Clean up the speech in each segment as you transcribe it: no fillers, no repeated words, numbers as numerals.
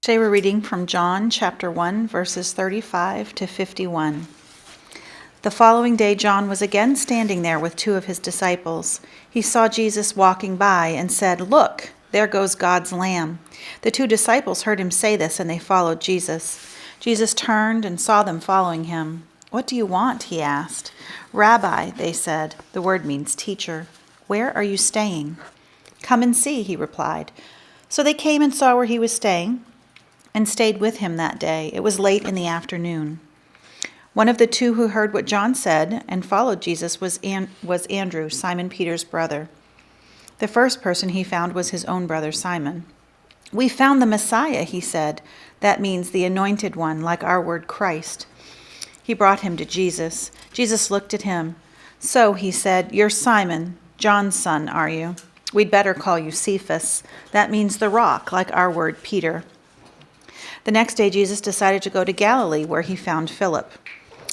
Today we're reading from John chapter 1, verses 35 to 51. The following day John was again standing there with two of his disciples. He saw Jesus walking by and said, "Look, there goes God's Lamb." The two disciples heard him say this, and they followed Jesus. Jesus turned and saw them following him. "What do you want?" he asked. "Rabbi," they said. The word means teacher. "Where are you staying?" "Come and see," he replied. So they came and saw where he was staying, and stayed with him that day. It was late in the afternoon. One of the two who heard what John said and followed Jesus was Andrew, Simon Peter's brother. The first person he found was his own brother Simon. "We found the Messiah," he said. That means the anointed one, like our word Christ. He brought him to Jesus. Jesus looked at him. "So," he said, "you're Simon, John's son, are you? We'd better call you Cephas." That means the rock, like our word Peter. The next day Jesus decided to go to Galilee, where he found Philip.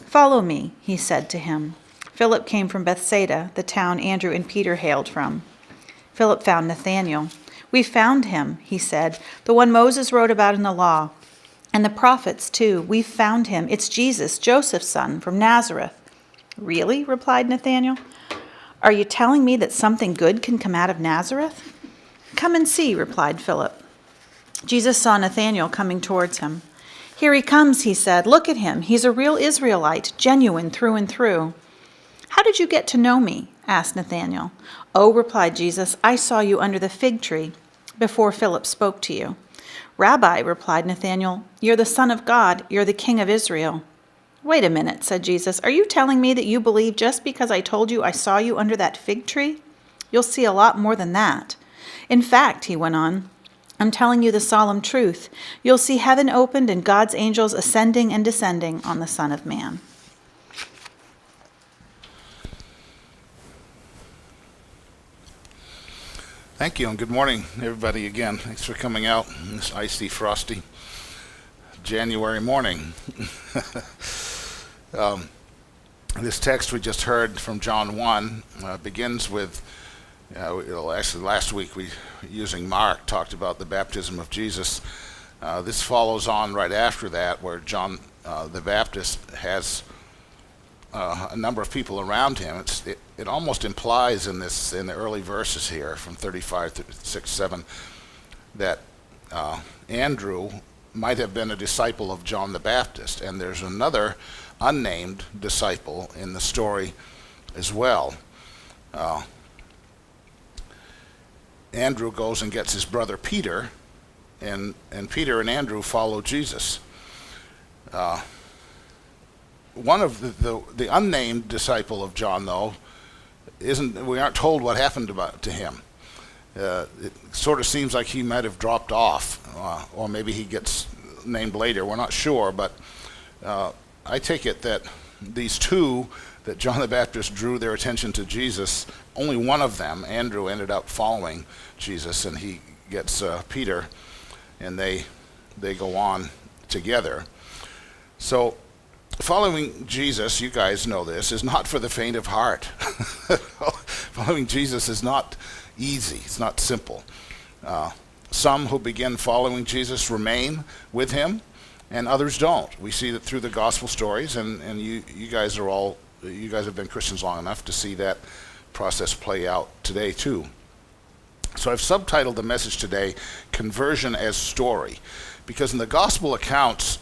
"Follow me," he said to him. Philip came from Bethsaida, the town Andrew and Peter hailed from. Philip found Nathanael. "We found him," he said, "the one Moses wrote about in the law, and the prophets too. We found him. It's Jesus, Joseph's son, from Nazareth." "Really?" replied Nathanael. "Are you telling me that something good can come out of Nazareth?" "Come and see," replied Philip. Jesus saw Nathanael coming towards him. "Here he comes," he said. "Look at him. He's a real Israelite, genuine through and through." "How did you get to know me?" asked Nathanael. "Oh," replied Jesus, "I saw you under the fig tree before Philip spoke to you." "Rabbi," replied Nathanael, "you're the Son of God. You're the King of Israel." "Wait a minute," said Jesus. "Are you telling me that you believe just because I told you I saw you under that fig tree? You'll see a lot more than that. In fact," he went on, "I'm telling you the solemn truth. You'll see heaven opened and God's angels ascending and descending on the Son of Man." Thank you, and good morning, everybody, again. Thanks for coming out on this icy, frosty January morning. This text we just heard from John 1 begins with, actually last week we, using Mark, talked about the baptism of Jesus. This follows on right after that, where John the Baptist has a number of people around him. It almost implies in the early verses here, from 35 to 6-7, that Andrew might have been a disciple of John the Baptist, and there's another unnamed disciple in the story as well. Andrew goes and gets his brother Peter, and Peter and Andrew follow Jesus. One of the unnamed disciple of John, though, we aren't told what happened to him. It sort of seems like he might have dropped off, or maybe he gets named later. We're not sure, but I take it that these two that John the Baptist drew their attention to Jesus, only one of them, Andrew, ended up following Jesus, and he gets Peter, and they go on together. So following Jesus, you guys know this, is not for the faint of heart. Following Jesus is not easy. It's not simple. Some who begin following Jesus remain with him, and others don't. We see that through the gospel stories, and you guys have been Christians long enough to see that process play out today too. So I've subtitled the message today, "Conversion as Story," because in the gospel accounts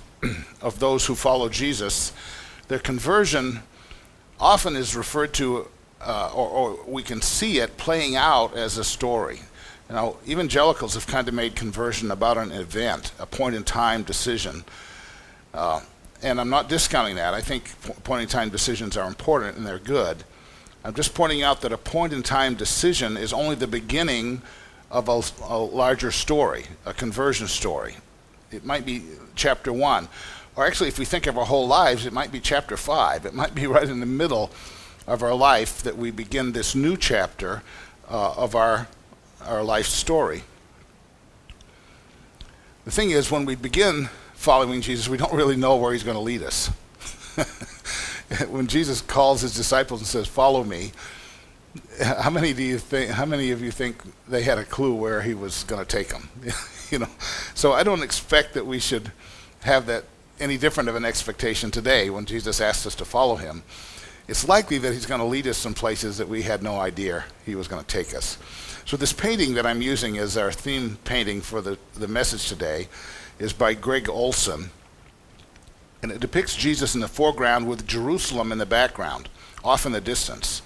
of those who follow Jesus, their conversion often is referred to, or we can see it playing out as a story. Now, evangelicals have kind of made conversion about an event, a point-in-time decision. And I'm not discounting that. I think point-in-time decisions are important and they're good. I'm just pointing out that a point-in-time decision is only the beginning of a larger story, a conversion story. It might be chapter 1. Or actually, if we think of our whole lives, it might be chapter 5. It might be right in the middle of our life that we begin this new chapter of our life story. The thing is, when we begin following Jesus, we don't really know where he's going to lead us. When Jesus calls his disciples and says, "Follow me," How many of you think they had a clue where he was going to take them? So I don't expect that we should have that any different of an expectation today when Jesus asks us to follow him. It's likely that he's going to lead us some places that we had no idea he was going to take us. So this painting that I'm using as our theme painting for the message today is by Greg Olson. And it depicts Jesus in the foreground with Jerusalem in the background, off in the distance.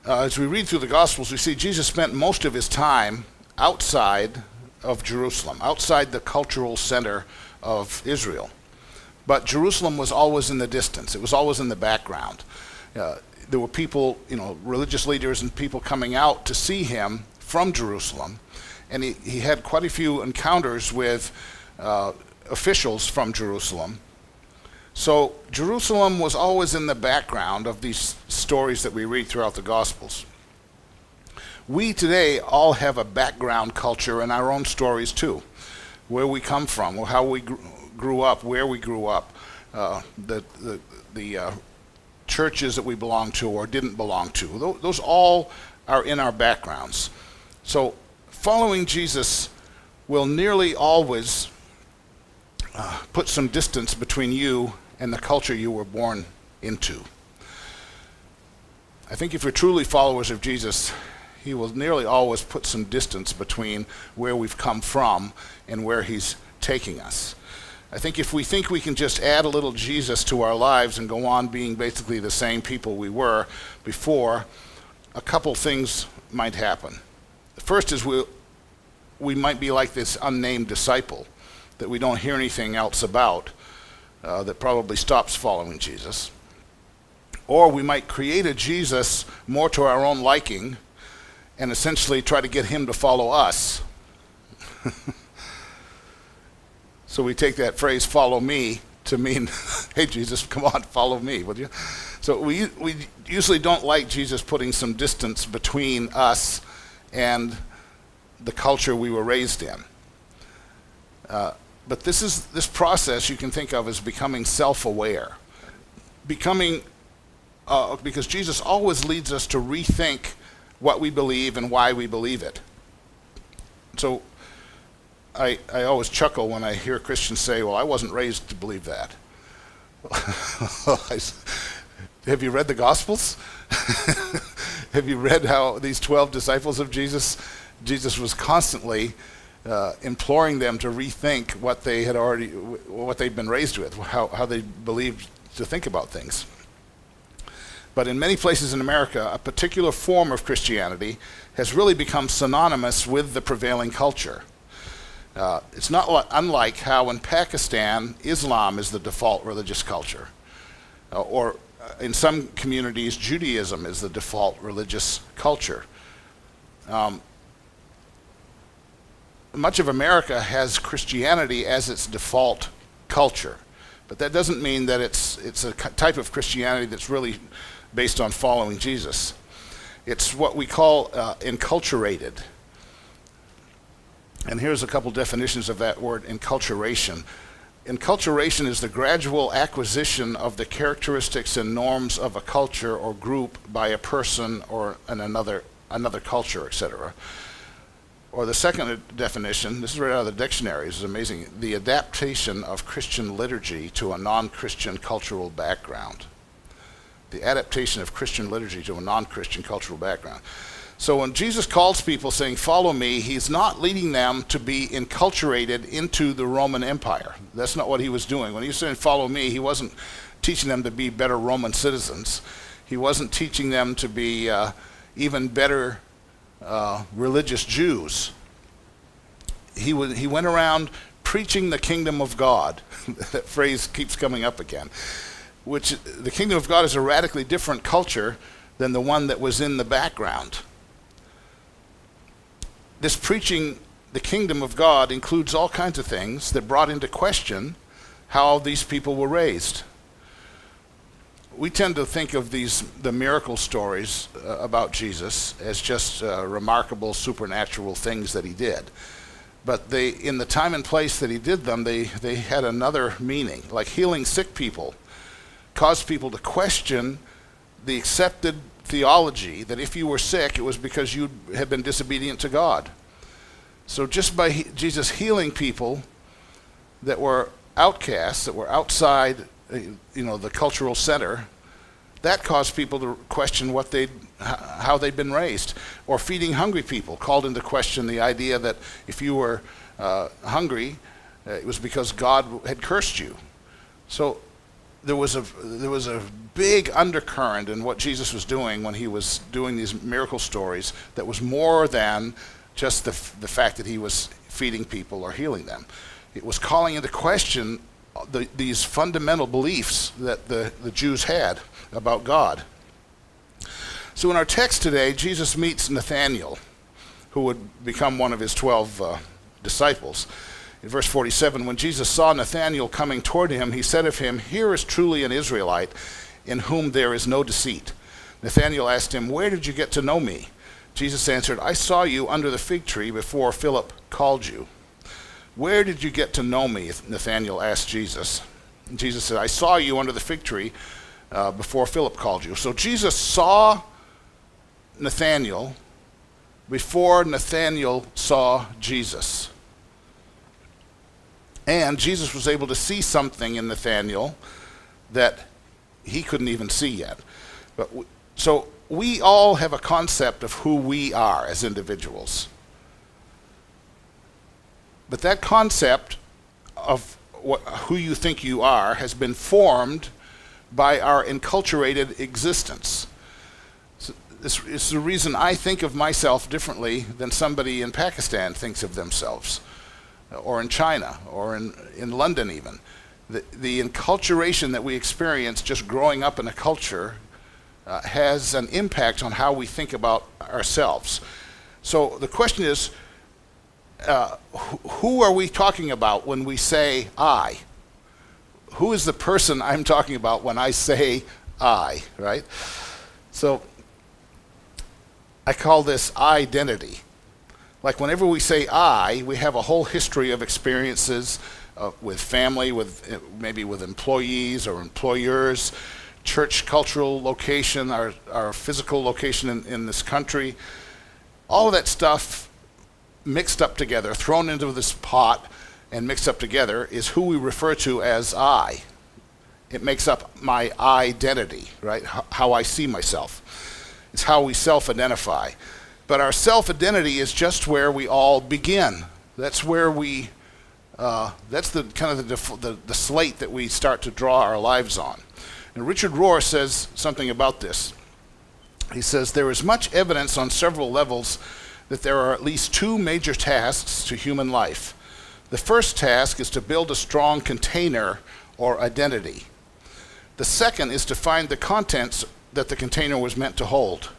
As we read through the Gospels, we see Jesus spent most of his time outside of Jerusalem, outside the cultural center of Israel. But Jerusalem was always in the distance. It was always in the background. There were people, religious leaders and people coming out to see him from Jerusalem. And he had quite a few encounters with officials from Jerusalem. So Jerusalem was always in the background of these stories that we read throughout the Gospels. We today all have a background culture in our own stories too. Where we come from, or how we grew up, where we grew up, the churches that we belong to or didn't belong to. Those all are in our backgrounds. So following Jesus will nearly always put some distance between you and the culture you were born into. I think if you're truly followers of Jesus, he will nearly always put some distance between where we've come from and where he's taking us. I think if we think we can just add a little Jesus to our lives and go on being basically the same people we were before, a couple things might happen. The first is we might be like this unnamed disciple that we don't hear anything else about, that probably stops following Jesus. Or we might create a Jesus more to our own liking and essentially try to get him to follow us. So we take that phrase, follow me, to mean, hey Jesus, come on, follow me, would you? So we usually don't like Jesus putting some distance between us and the culture we were raised in. But this process you can think of as becoming self-aware. Because Jesus always leads us to rethink what we believe and why we believe it. So I always chuckle when I hear Christians say, well, I wasn't raised to believe that. Have you read the Gospels? Have you read how these 12 disciples of Jesus was constantly imploring them to rethink what they'd been raised with, how they believed to think about things. But in many places in America, a particular form of Christianity has really become synonymous with the prevailing culture. It's not unlike how in Pakistan, Islam is the default religious culture. Or in some communities, Judaism is the default religious culture. Much of America has Christianity as its default culture. But that doesn't mean that it's a type of Christianity that's really based on following Jesus. It's what we call enculturated. And here's a couple definitions of that word, enculturation. Enculturation is the gradual acquisition of the characteristics and norms of a culture or group by a person or another culture, etc. Or the second definition, this is right out of the dictionary, this is amazing, the adaptation of Christian liturgy to a non-Christian cultural background. The adaptation of Christian liturgy to a non-Christian cultural background. So when Jesus calls people saying, follow me, he's not leading them to be enculturated into the Roman Empire. That's not what he was doing. When he was saying, follow me, he wasn't teaching them to be better Roman citizens. He wasn't teaching them to be even better religious Jews. He went around preaching the kingdom of God. That phrase keeps coming up again. Which the kingdom of God is a radically different culture than the one that was in the background. This preaching the kingdom of God includes all kinds of things that brought into question how these people were raised. We tend to think of the miracle stories about Jesus as just remarkable supernatural things that he did. But in the time and place that he did them, they had another meaning. Like healing sick people caused people to question the accepted theology that if you were sick, it was because you had been disobedient to God. So just by Jesus healing people that were outcasts, that were outside, the cultural center, that caused people to question how they'd been raised. Or feeding hungry people called into question the idea that if you were hungry, it was because God had cursed you. So there was a big undercurrent in what Jesus was doing when he was doing these miracle stories that was more than just the fact that he was feeding people or healing them. It was calling into question these fundamental beliefs that the Jews had about God. So in our text today, Jesus meets Nathanael, who would become one of his 12 disciples. In verse 47, when Jesus saw Nathanael coming toward him, he said of him, "Here is truly an Israelite, in whom there is no deceit." Nathanael asked him, "Where did you get to know me?" Jesus answered, "I saw you under the fig tree before Philip called you." "Where did you get to know me?" Nathanael asked Jesus. And Jesus said, "I saw you under the fig tree before Philip called you." So Jesus saw Nathanael before Nathanael saw Jesus. And Jesus was able to see something in Nathanael that he couldn't even see yet. So we all have a concept of who we are as individuals. But that concept of who you think you are has been formed by our enculturated existence. So it's the reason I think of myself differently than somebody in Pakistan thinks of themselves, or in China, or in London even. The enculturation that we experience just growing up in a culture has an impact on how we think about ourselves. So the question is, who are we talking about when we say I? Who is the person I'm talking about when I say I, right? So I call this identity. Like whenever we say I, we have a whole history of experiences with family, maybe with employees or employers, church cultural location, our physical location in this country. All of that stuff mixed up together, thrown into this pot and mixed up together, is who we refer to as I. It makes up my identity, right? How I see myself. It's how we self-identify. But our self-identity is just where we all begin. That's where that's the kind of the slate that we start to draw our lives on. And Richard Rohr says something about this. He says, "There is much evidence on several levels that there are at least two major tasks to human life. The first task is to build a strong container or identity. The second is to find the contents that the container was meant to hold."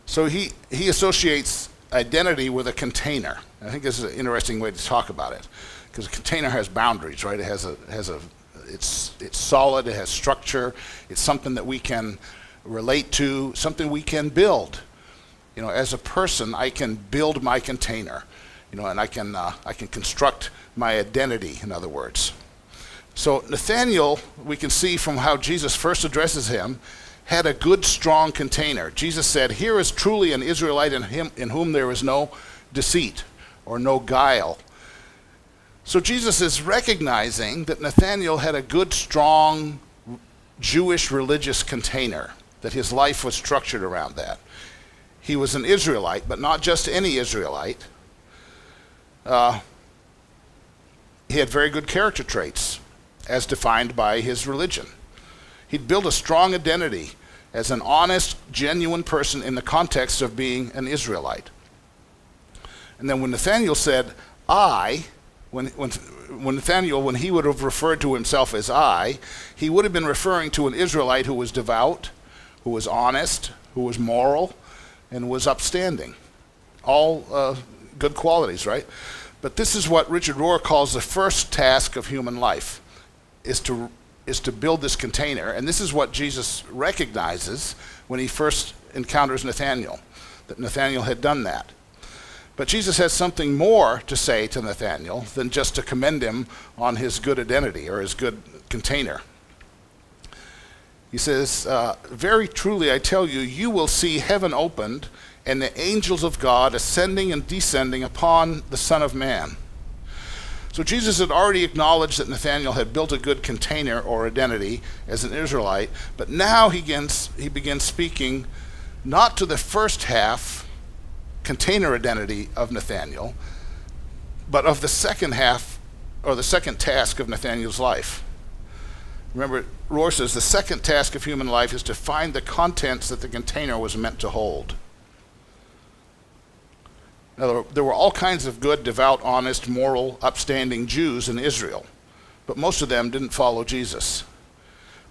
So he associates identity with a container. I think this is an interesting way to talk about it, because a container has boundaries, right? It's solid, it has structure, it's something that we can relate to, something we can build. As a person, I can build my container, and I can construct my identity, in other words. So Nathanael, we can see from how Jesus first addresses him, had a good, strong container. Jesus said, "Here is truly an Israelite in whom there is no deceit or no guile." So Jesus is recognizing that Nathanael had a good, strong Jewish religious container, that his life was structured around that. He was an Israelite, but not just any Israelite. He had very good character traits, as defined by his religion. He'd built a strong identity as an honest, genuine person in the context of being an Israelite. And then when Nathanael said, "I," when Nathanael, when he would have referred to himself as I, he would have been referring to an Israelite who was devout, who was honest, who was moral, and was upstanding. All good qualities, right? But this is what Richard Rohr calls the first task of human life, is to build this container. And this is what Jesus recognizes when he first encounters Nathanael, that Nathanael had done that. But Jesus has something more to say to Nathanael than just to commend him on his good identity or his good container. He says, very truly I tell you, you will see heaven opened and the angels of God ascending and descending upon the Son of Man. So Jesus had already acknowledged that Nathanael had built a good container or identity as an Israelite, but now he begins speaking not to the first half container identity of Nathanael, but of the second half, or the second task of Nathanael's life. Remember, Rohr says the second task of human life is to find the contents that the container was meant to hold. Now, there were all kinds of good, devout, honest, moral, upstanding Jews in Israel, but most of them didn't follow Jesus.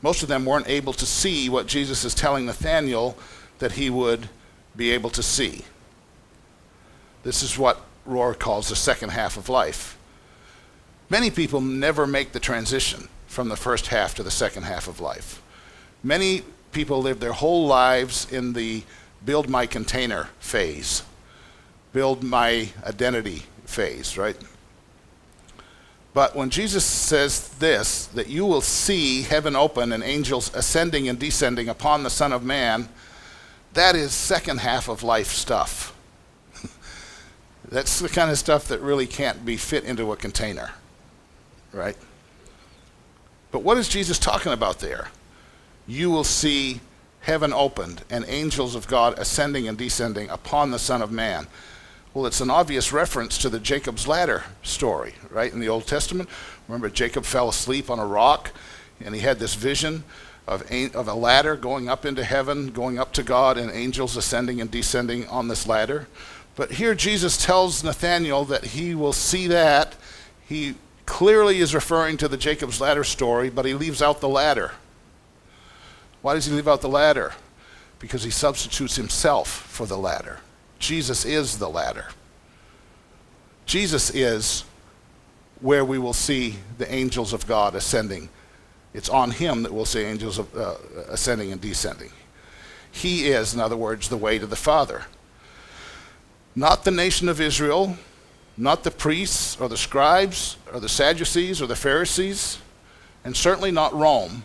Most of them weren't able to see what Jesus is telling Nathanael that he would be able to see. This is what Rohr calls the second half of life. Many people never make the transition from the first half to the second half of life. Many people live their whole lives in the build my container phase, build my identity phase, right? But when Jesus says this, that you will see heaven open and angels ascending and descending upon the Son of Man, that is second half of life stuff. That's the kind of stuff that really can't be fit into a container, right? But what is Jesus talking about there? You will see heaven opened and angels of God ascending and descending upon the Son of Man. Well, it's an obvious reference to the Jacob's ladder story, right, in the Old Testament. Remember, Jacob fell asleep on a rock, and he had this vision of a ladder going up into heaven, going up to God, and angels ascending and descending on this ladder. But here Jesus tells Nathanael that he will see that. He clearly is referring to the Jacob's ladder story, but he leaves out the ladder. Why does he leave out the ladder? Because he substitutes himself for the ladder. Jesus is the ladder. Jesus is where we will see the angels of God ascending. It's on him that we'll see angels ascending and descending. He is, in other words, the way to the Father. Not the nation of Israel, not the priests or the scribes or the Sadducees or the Pharisees, and certainly not Rome,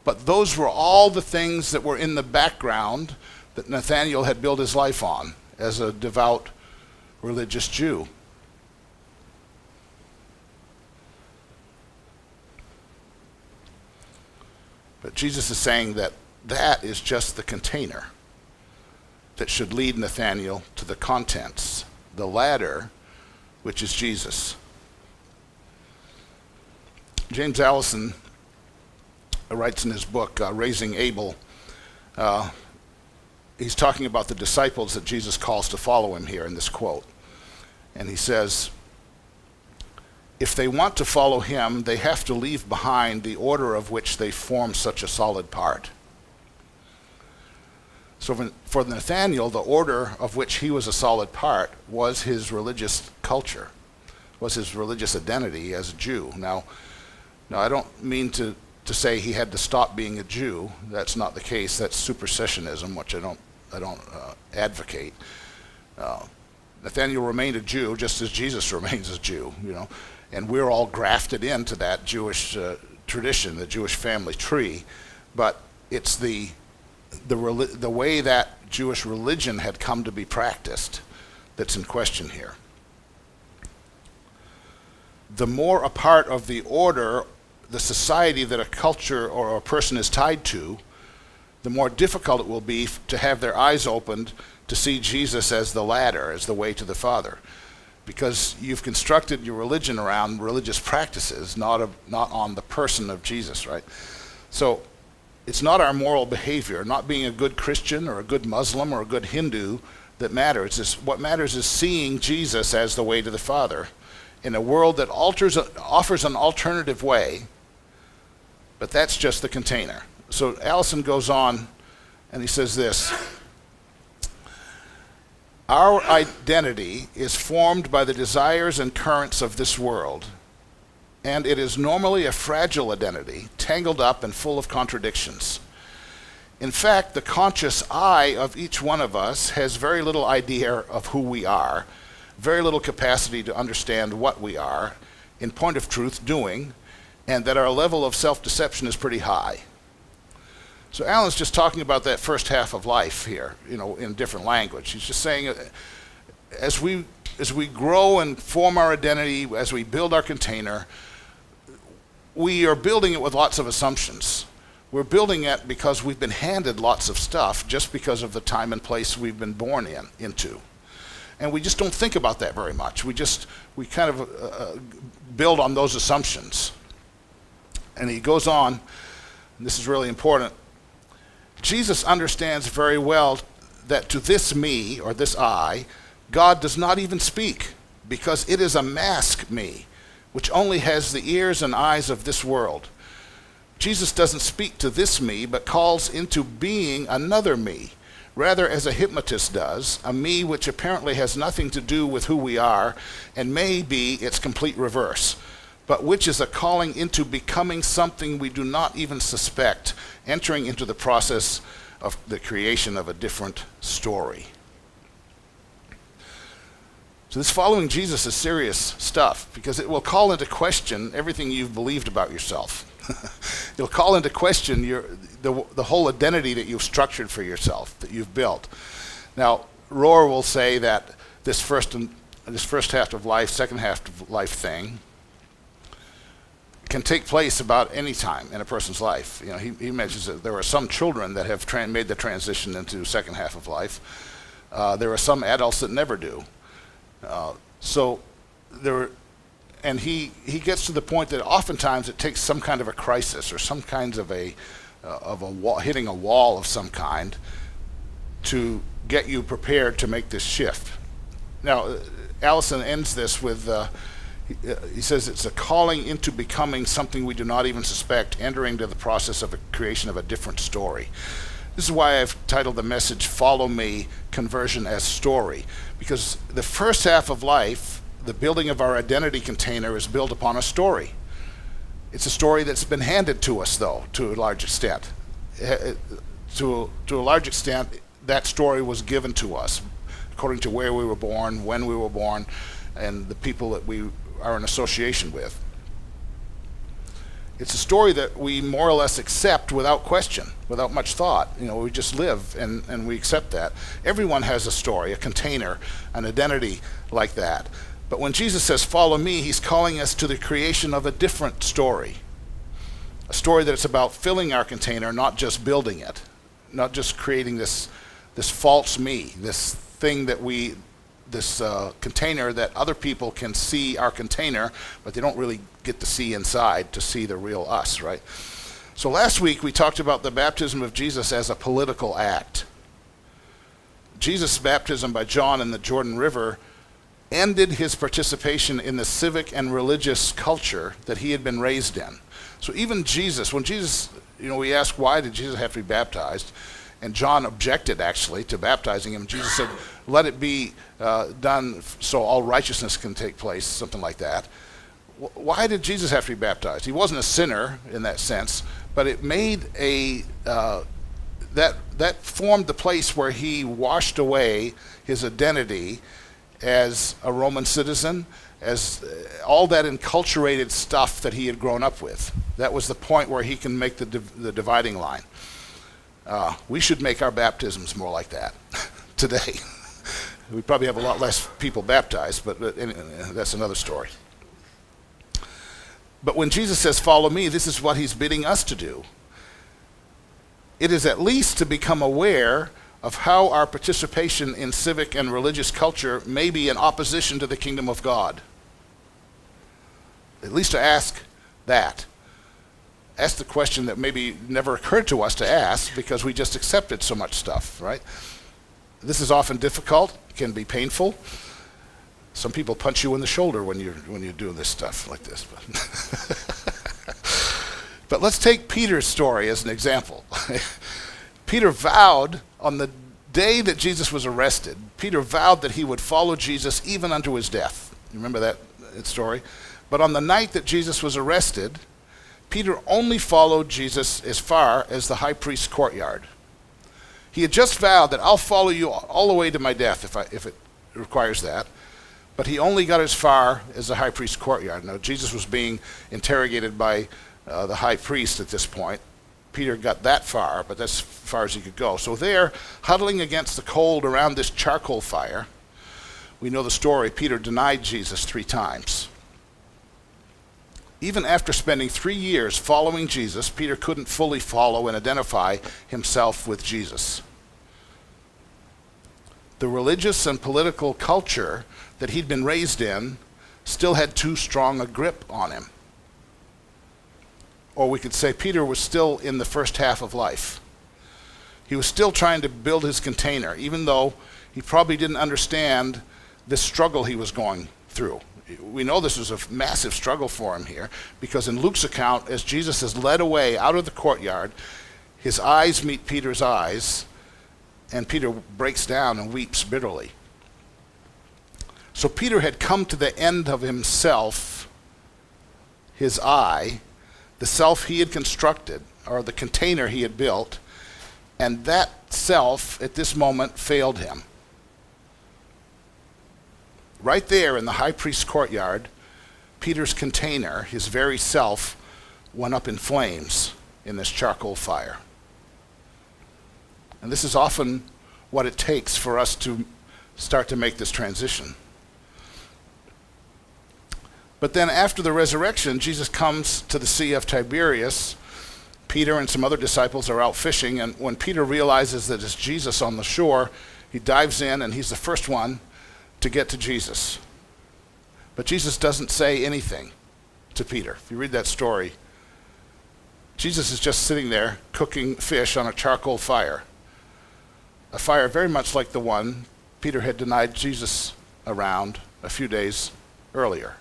but those were all the things that were in the background that Nathanael had built his life on as a devout religious Jew. But Jesus is saying that that is just the container that should lead Nathanael to the contents, the ladder, which is Jesus. James Allison writes in his book, Raising Abel, he's talking about the disciples that Jesus calls to follow him here in this quote. And he says, if they want to follow him, they have to leave behind the order of which they form such a solid part. So for Nathanael, the order of which he was a solid part was his religious culture, was his religious identity as a Jew. Now I don't mean to say he had to stop being a Jew. That's not the case. That's supersessionism, which I don't advocate. Nathanael remained a Jew just as Jesus remains a Jew, and we're all grafted into that Jewish tradition, the Jewish family tree. But it's the way that Jewish religion had come to be practiced that's in question here. The more a part of the order, the society that a culture or a person is tied to, the more difficult it will be to have their eyes opened to see Jesus as the ladder, as the way to the Father. Because you've constructed your religion around religious practices, not on the person of Jesus, right? So it's not our moral behavior, not being a good Christian or a good Muslim or a good Hindu that matters. What matters is seeing Jesus as the way to the Father in a world that offers an alternative way, but that's just the container. So Allison goes on and he says this: our identity is formed by the desires and currents of this world, and it is normally a fragile identity, tangled up and full of contradictions. In fact, the conscious I of each one of us has very little idea of who we are, very little capacity to understand what we are, in point of truth, doing, and that our level of self-deception is pretty high. So Alan's just talking about that first half of life here, in different language. He's just saying, as we grow and form our identity, as we build our container, we are building it with lots of assumptions. We're building it because we've been handed lots of stuff just because of the time and place we've been born into. And we just don't think about that very much. We kind of build on those assumptions. And he goes on, and this is really important. Jesus understands very well that to this me, or this I, God does not even speak, because it is a mask me, which only has the ears and eyes of this world. Jesus doesn't speak to this me, but calls into being another me, rather as a hypnotist does, a me which apparently has nothing to do with who we are, and may be its complete reverse, but which is a calling into becoming something we do not even suspect, entering into the process of the creation of a different story. So this following Jesus is serious stuff, because it will call into question everything you've believed about yourself. It'll call into question the whole identity that you've structured for yourself, that you've built. Now, Rohr will say that this first half of life, second half of life thing can take place about any time in a person's life. He mentions that there are some children that have made the transition into second half of life. There are some adults that never do. And he gets to the point that oftentimes it takes some kind of a crisis or some kinds of a wall, hitting a wall of some kind, to get you prepared to make this shift. Now, Allison ends this with, he says it's a calling into becoming something we do not even suspect, entering into the process of a creation of a different story. This is why I've titled the message, Follow Me, Conversion as Story. Because the first half of life, the building of our identity container, is built upon a story. It's a story that's been handed to us, though, to a large extent. To a large extent, that story was given to us according to where we were born, when we were born, and the people that we are in association with. It's a story that we more or less accept without question, without much thought. We just live and we accept that. Everyone has a story, a container, an identity like that. But when Jesus says, follow me, he's calling us to the creation of a different story. A story that's about filling our container, not just building it. Not just creating this false me, this thing that this container that other people can see our container, but they don't really get to see inside to see the real us, right? So last week we talked about the baptism of Jesus as a political act. Jesus' baptism by John in the Jordan River ended his participation in the civic and religious culture that he had been raised in. So even Jesus, when Jesus, we asked why did Jesus have to be baptized, and John objected actually to baptizing him. Jesus said, let it be done so all righteousness can take place, something like that. Why did Jesus have to be baptized? He wasn't a sinner in that sense, but it made that formed the place where he washed away his identity as a Roman citizen, as all that enculturated stuff that he had grown up with. That was the point where he can make the dividing line. We should make our baptisms more like that today. We probably have a lot less people baptized, but that's another story. But when Jesus says, follow me, this is what he's bidding us to do. It is at least to become aware of how our participation in civic and religious culture may be in opposition to the kingdom of God. At least to ask that. Ask the question that maybe never occurred to us to ask because we just accepted so much stuff, right? This is often difficult, can be painful. Some people punch you in the shoulder when you're doing this stuff like this. But let's take Peter's story as an example. Peter vowed on the day that Jesus was arrested, Peter vowed that he would follow Jesus even unto his death. You remember that story? But on the night that Jesus was arrested, Peter only followed Jesus as far as the high priest's courtyard. He had just vowed that I'll follow you all the way to my death if it requires that. But he only got as far as the high priest's courtyard. Now, Jesus was being interrogated by the high priest at this point. Peter got that far, but that's as far as he could go. So there, huddling against the cold around this charcoal fire, we know the story. Peter denied Jesus 3 times. Even after spending 3 years following Jesus, Peter couldn't fully follow and identify himself with Jesus. The religious and political culture that he'd been raised in still had too strong a grip on him. Or we could say Peter was still in the first half of life. He was still trying to build his container, even though he probably didn't understand this struggle he was going through. We know this was a massive struggle for him here, because in Luke's account, as Jesus is led away out of the courtyard, his eyes meet Peter's eyes, and Peter breaks down and weeps bitterly. So Peter had come to the end of himself, his I, the self he had constructed, or the container he had built, and that self at this moment failed him. Right there in the high priest's courtyard, Peter's container, his very self, went up in flames in this charcoal fire. And this is often what it takes for us to start to make this transition. But then after the resurrection, Jesus comes to the Sea of Tiberias. Peter and some other disciples are out fishing, and when Peter realizes that it's Jesus on the shore, he dives in, and he's the first one to get to Jesus. But Jesus doesn't say anything to Peter. If you read that story, Jesus is just sitting there cooking fish on a charcoal fire. A fire very much like the one Peter had denied Jesus around a few days earlier.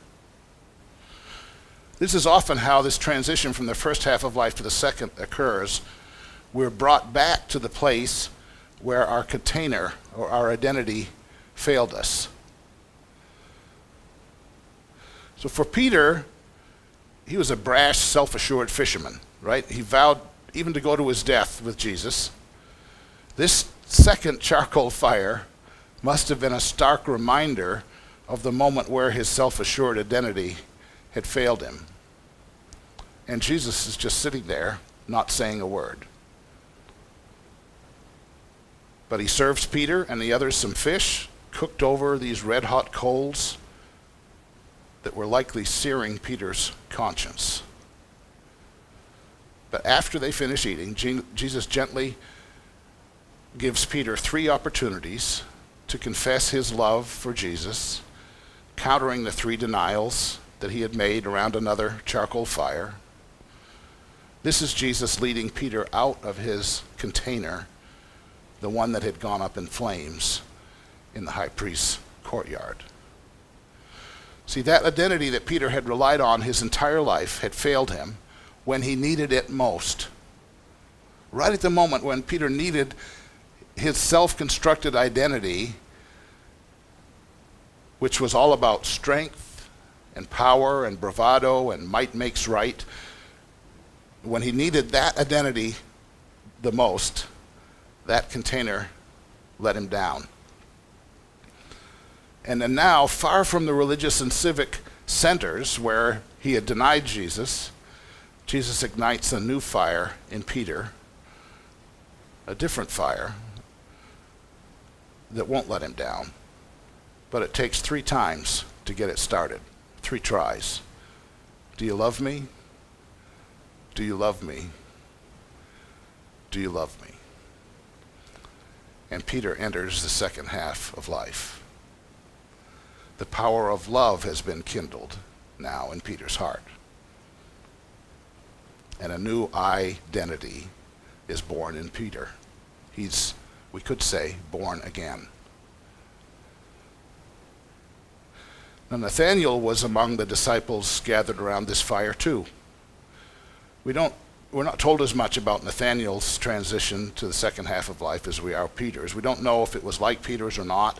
This is often how this transition from the first half of life to the second occurs. We're brought back to the place where our container or our identity failed us. So for Peter, he was a brash, self-assured fisherman, right? He vowed even to go to his death with Jesus. This second charcoal fire must have been a stark reminder of the moment where his self-assured identity had failed him. And Jesus is just sitting there, not saying a word. But he serves Peter and the others some fish, cooked over these red-hot coals that were likely searing Peter's conscience. But after they finish eating, Jesus gently gives Peter 3 opportunities to confess his love for Jesus, countering the 3 denials that he had made around another charcoal fire. This is Jesus leading Peter out of his container, the one that had gone up in flames in the high priest's courtyard. See, that identity that Peter had relied on his entire life had failed him when he needed it most. Right at the moment when Peter needed his self-constructed identity, which was all about strength and power and bravado and might makes right, when he needed that identity the most, that container let him down. And then now, far from the religious and civic centers where he had denied Jesus, Jesus ignites a new fire in Peter, a different fire that won't let him down. But it takes 3 times to get it started, 3 tries. Do you love me? Do you love me? Do you love me? And Peter enters the second half of life. The power of love has been kindled now in Peter's heart. And a new identity is born in Peter. He's, we could say, born again. Now Nathanael was among the disciples gathered around this fire too. We're not told as much about Nathanael's transition to the second half of life as we are Peter's. We don't know if it was like Peter's or not.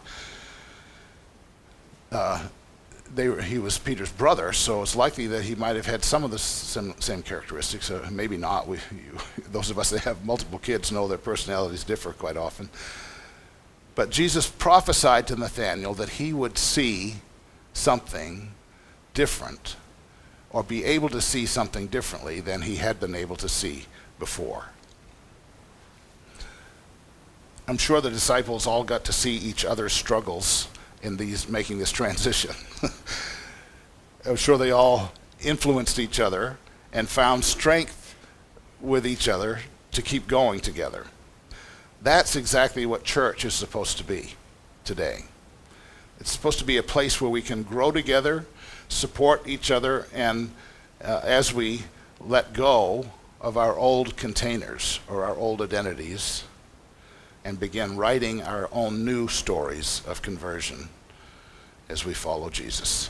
He was Peter's brother, so it's likely that he might have had some of the same characteristics. Maybe not. Those of us that have multiple kids know their personalities differ quite often. But Jesus prophesied to Nathanael that he would see something different, or be able to see something differently than he had been able to see before. I'm sure the disciples all got to see each other's struggles in making this transition. I'm sure they all influenced each other and found strength with each other to keep going together. That's exactly what church is supposed to be today. It's supposed to be a place where we can grow together, support each other, and as we let go of our old containers or our old identities and begin writing our own new stories of conversion as we follow Jesus.